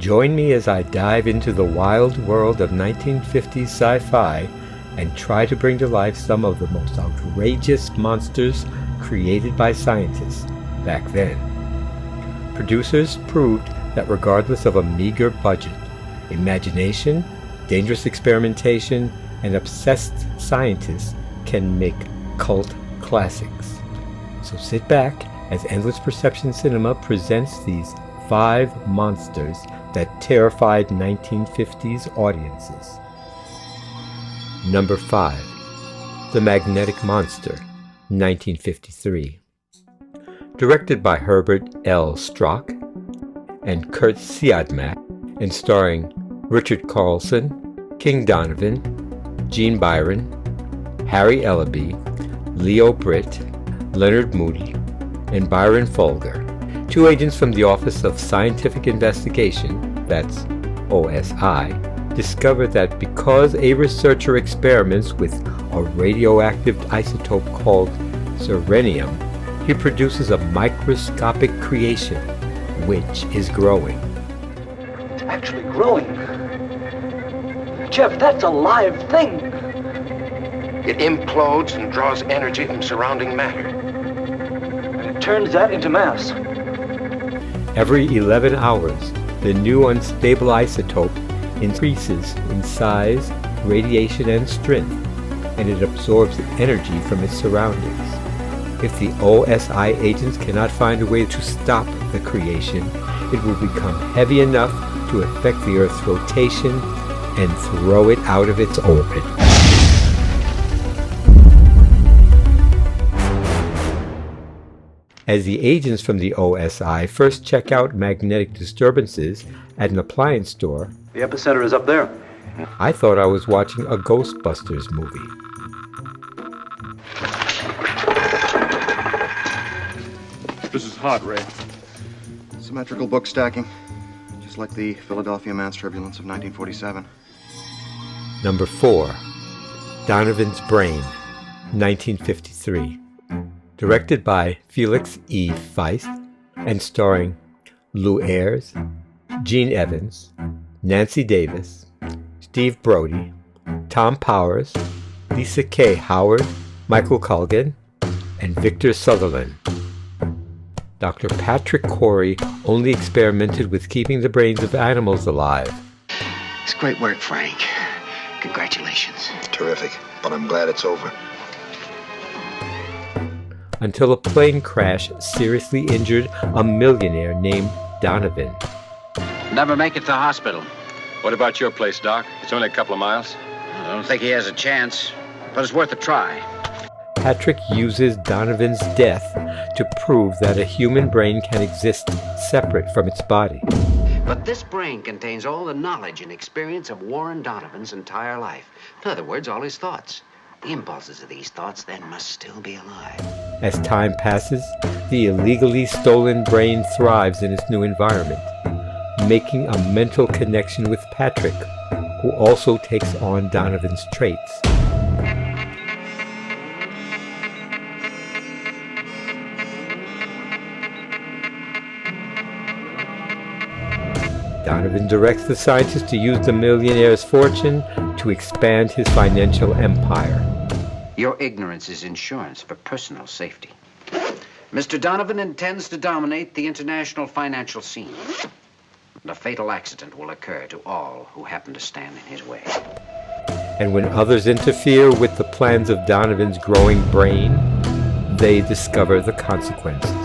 Join me as I dive into the wild world of 1950s sci-fi and try to bring to life some of the most outrageous monsters created by scientists back then. Producers proved that regardless of a meager budget, imagination, dangerous experimentation, and obsessed scientists can make cult classics. So sit back as Endless Perception Cinema presents these 5 monsters that terrified 1950s audiences. Number 5. The Magnetic Monster, 1953. Directed by Herbert L. Strock and Kurt Siodmak, and starring Richard Carlson, King Donovan, Gene Byron, Harry Ellaby, Leo Britt, Leonard Moody, and Byron Folger, 2 agents from the Office of Scientific Investigation, that's OSI, discover that because a researcher experiments with a radioactive isotope called serenium, he produces a microscopic creation, which is growing. It's actually growing. Jeff, that's a live thing. It implodes and draws energy from surrounding matter. And it turns that into mass. Every 11 hours, the new unstable isotope increases in size, radiation, and strength, and it absorbs energy from its surroundings. If the OSI agents cannot find a way to stop the creation, it will become heavy enough to affect the Earth's rotation and throw it out of its orbit. As the agents from the OSI first check out magnetic disturbances at an appliance store, The epicenter is up there. I thought I was watching a Ghostbusters movie. This is hot, Ray. Symmetrical book stacking, just like the Philadelphia mass turbulence of 1947. Number 4. Donovan's Brain, 1953. Directed by Felix E. Feist and starring Lou Ayres, Gene Evans, Nancy Davis, Steve Brody, Tom Powers, Lisa K. Howard, Michael Colgan, and Victor Sutherland. Dr. Patrick Corey only experimented with keeping the brains of animals alive. It's great work, Frank. Congratulations. Terrific, but I'm glad it's over. Until a plane crash seriously injured a millionaire named Donovan. Never make it to the hospital. What about your place, Doc? It's only a couple of miles. I don't think he has a chance, but it's worth a try. Patrick uses Donovan's death to prove that a human brain can exist separate from its body. But this brain contains all the knowledge and experience of Warren Donovan's entire life. In other words, all his thoughts. The impulses of these thoughts then must still be alive. As time passes, the illegally stolen brain thrives in its new environment, making a mental connection with Patrick, who also takes on Donovan's traits. Donovan directs the scientist to use the millionaire's fortune to expand his financial empire. Your ignorance is insurance for personal safety. Mr. Donovan intends to dominate the international financial scene. And a fatal accident will occur to all who happen to stand in his way. And when others interfere with the plans of Donovan's growing brain, they discover the consequences.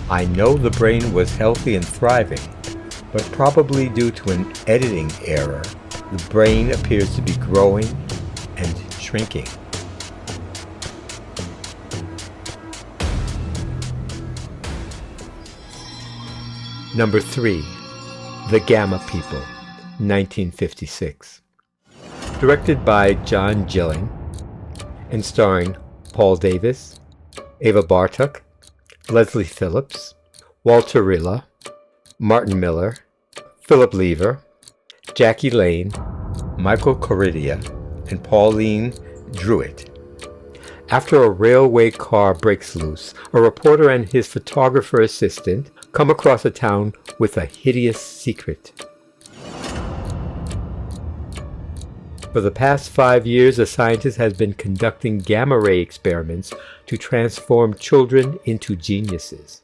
I know the brain was healthy and thriving, but probably due to an editing error, the brain appears to be growing and shrinking. Number 3. The Gamma People, 1956. Directed by John Gilling and starring Paul Davis, Ava Bartok, Leslie Phillips, Walter Rilla, Martin Miller, Philip Lever, Jackie Lane, Michael Corridia, and Pauline Druitt. After a railway car breaks loose, a reporter and his photographer assistant come across a town with a hideous secret. For the past 5 years, a scientist has been conducting gamma-ray experiments to transform children into geniuses.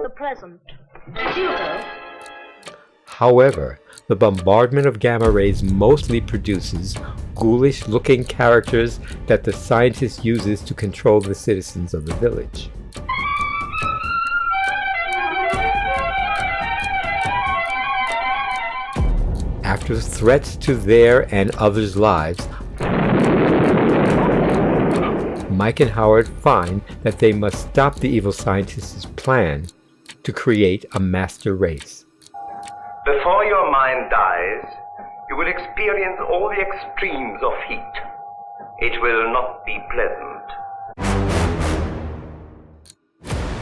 The present. Future. However, the bombardment of gamma rays mostly produces ghoulish-looking characters that the scientist uses to control the citizens of the village. After threats to their and others' lives, Mike and Howard find that they must stop the evil scientist's plan to create a master race. Before your mind dies, you will experience all the extremes of heat. It will not be pleasant.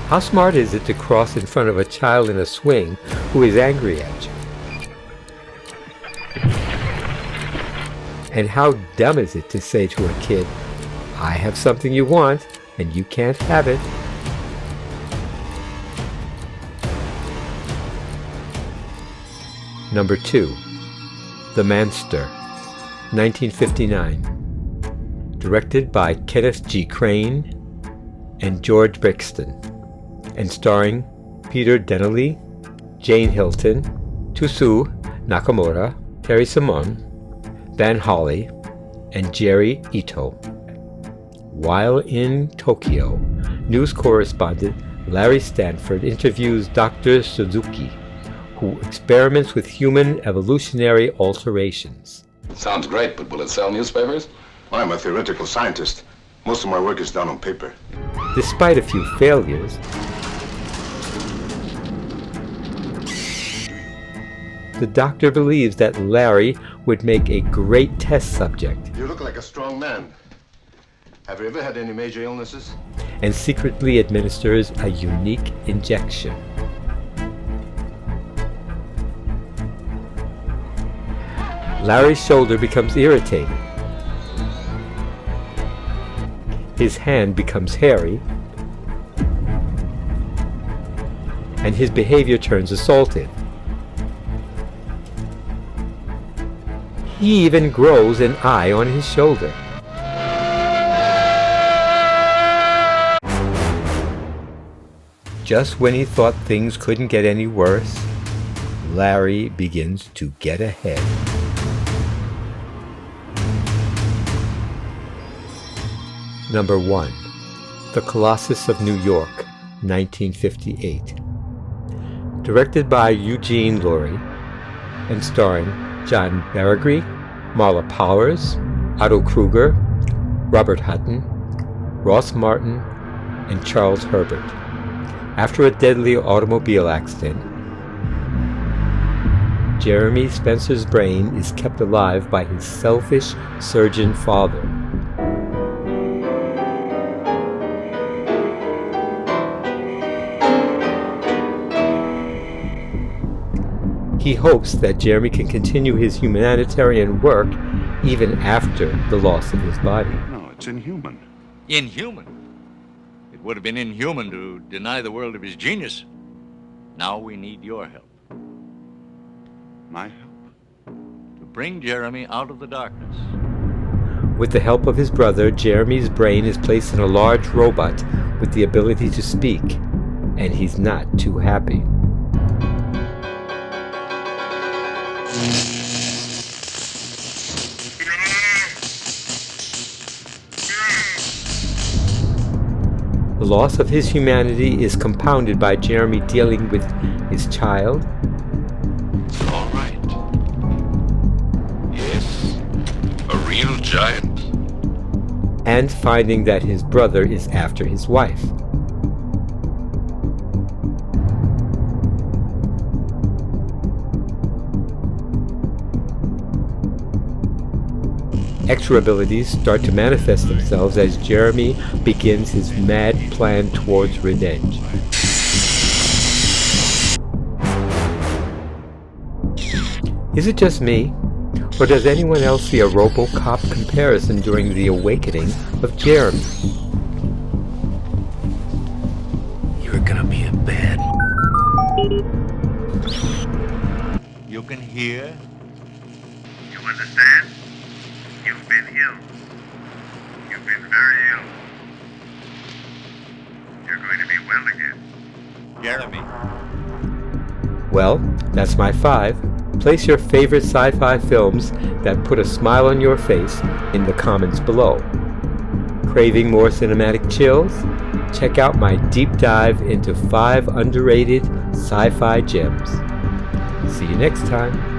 How smart is it to cross in front of a child in a swing who is angry at you? And how dumb is it to say to a kid, "I have something you want, and you can't have it"? Number 2. The Manster, 1959. Directed by Kenneth G. Crane and George Brixton, and starring Peter Deneley, Jane Hilton, Tusu Nakamura, Terry Simon, Van Holly, and Jerry Ito. While in Tokyo, news correspondent Larry Stanford interviews Dr. Suzuki, who experiments with human evolutionary alterations. Sounds great, but will it sell newspapers? I'm a theoretical scientist. Most of my work is done on paper. Despite a few failures, the doctor believes that Larry would make a great test subject. You look like a strong man. Have you ever had any major illnesses? And secretly administers a unique injection. Larry's shoulder becomes irritated. His hand becomes hairy. And his behavior turns assaultive. He even grows an eye on his shoulder. Just when he thought things couldn't get any worse, Larry begins to get ahead. Number 1. The Colossus of New York, 1958. Directed by Eugene Laurie and starring John Baragry, Marla Powers, Otto Kruger, Robert Hutton, Ross Martin, and Charles Herbert. After a deadly automobile accident, Jeremy Spencer's brain is kept alive by his selfish surgeon father. He hopes that Jeremy can continue his humanitarian work even after the loss of his body. No, it's inhuman. Inhuman? It would have been inhuman to deny the world of his genius. Now we need your help. My help? To bring Jeremy out of the darkness. With the help of his brother, Jeremy's brain is placed in a large robot with the ability to speak, and he's not too happy. The loss of his humanity is compounded by Jeremy dealing with his child. All right. Yes, a real giant. And finding that his brother is after his wife. Extra abilities start to manifest themselves as Jeremy begins his mad plan towards revenge. Is it just me? Or does anyone else see a RoboCop comparison during the awakening of Jeremy? You're gonna be a bad. You can hear? You understand? You've been ill. You've been very ill. You're going to be well again. Jeremy. Well, that's my 5. Place your favorite sci-fi films that put a smile on your face in the comments below. Craving more cinematic chills? Check out my deep dive into 5 underrated sci-fi gems. See you next time.